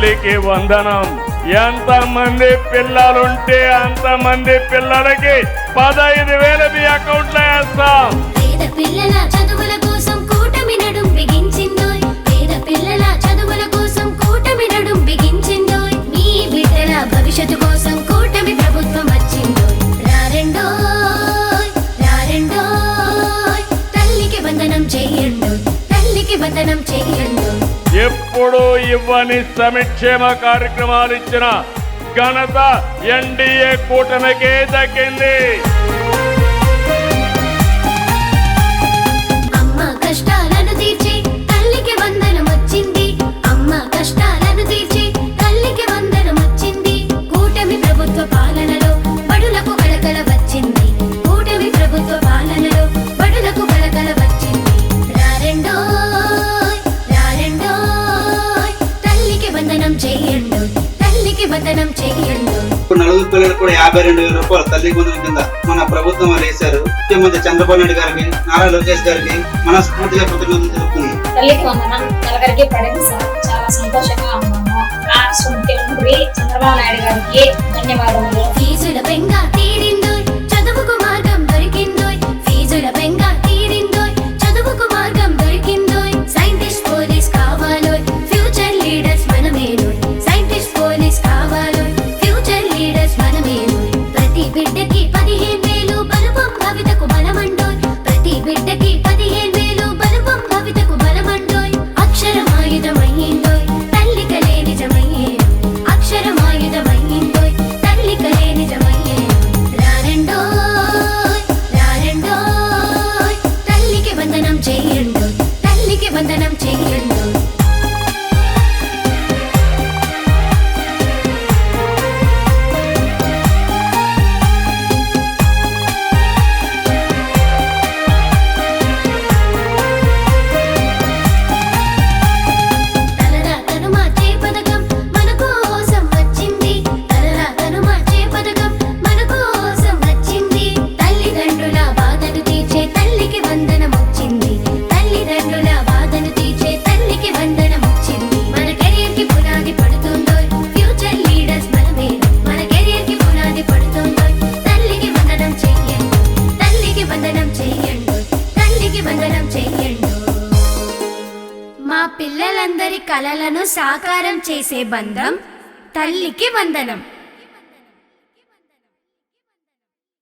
తల్లికి వందనం. ఎంతమంది పిల్లలుంటే అంతమంది పిల్లలకి 15,000 మీ అకౌంట్లో వేస్తాం. పేద పిల్లల చదువుల కోసం కూటమి నడుం బిగించిందోయ్. పేద పిల్లల చదువుల కోసం కూటమి నడుం బిగించిందోయ్. మీ బిడ్డల భవిష్యత్తు కోసం కూటమి ప్రభుత్వం వచ్చిందోయ్. రారెండోయ్ రారెండోయ్ తల్లికి వందనం చెయ్యండోయ్. తల్లికి వందనం చెయ్యండోయ్. ఎప్పుడు ఇవ్వని సంక్షేమ కార్యక్రమాలు ఇచ్చిన ఘనత ఎన్డీఏ కూటమికే దక్కింది. అమ్మ కష్టాలను తీర్చి తల్లికి వందనం వచ్చింది. అమ్మ కష్టాలను తీర్చి తల్లికి వందనం వచ్చింది. కూటమి ప్రభుత్వ పాలనలో బడులకు కలకల వచ్చింది. కూటమి ప్రభుత్వ పాలనలో బడులకు కలకల వచ్చింది. రారెండోయ్ రారెండోయ్ తల్లికి వందనం చెయ్యండోయ్. తల్లికి వందనం చెయ్యండోయ్. నలుగురు పిల్లలకు కూడా 52,000 రూపాయలు తల్లికి వందనం కింద మన ప్రభుత్వం వేశారు. ముఖ్యమంత్రి చంద్రబాబు నాయుడు గారికి, నారా లోకేష్ గారికి మనస్ఫూర్తిగా కృతజ్ఞతలు తెలుపుతున్నాను. తల్లికి వందనం నలుగురికి పడింది సార్. చాలా సంతోషంగా ఉన్నాము. రాష్ట్ర ముఖ్యమంత్రి చంద్రబాబు నాయుడు గారికి ధన్యవాదాలు. ఫీజుల బెంగ తీరిందోయ్. చదువుకు మార్గం దొరికిందోయ్. ఫీజుల బెంగ తీరిందోయ్. చదువుకు మార్గం దొరికిందోయ్. సైంటిస్ట్ పోలీస్ కావాలోయ్. ఫ్యూచర్ లీడర్స్ మనమేనోయ్. సైంటిస్ట్ పోలీస్ కావాలోయ్. ఫ్యూచర్ లీడర్స్ మనమేనోయ్. ప్రతి బిడ్డకి 15,000 బలుపం భవితకు బలమండోయ్. ప్రతి బిడ్డకి 15,000 బలుపం భవితకు బలమండోయ్. అక్షరమాయుధమయ్యిందోయ్. తల్లి కలే నిజమయ్యే. అక్షరమాయుధమయ్యిందోయ్. తల్లి కలే నిజమయ్యే. రారెండోయ్ రారెండోయ్ తల్లికి వందనం చెయ్యండోయ్. తల్లికి వందనం చెయ్యండోయ్. తలరాతను మార్చే పథకం మన కోసం వచ్చింది. తలరాతను మార్చే పథకం మన కోసం వచ్చింది. తల్లిదండ్రుల బాధను తీర్చే తల్లికి వందనం వచ్చింది. తల్లిదండ్రుల బాధను తీర్చే తల్లికి వందనం వచ్చింది. మన కెరియర్ కి పునాది పడుతుందోయ్. ఫ్యూచర్ లీడర్స్ మనమే. మన కెరియర్ కి పునాది పడుతుందోయ్. తల్లికి వందనం చెయ్యండి. తల్లికి వందనం చెయ్యండి. తల్లికి వందనం చెయ్యండి. మా పిల్లలందరి కలలను సాకారం చేసే బంధం తల్లికి వందనం.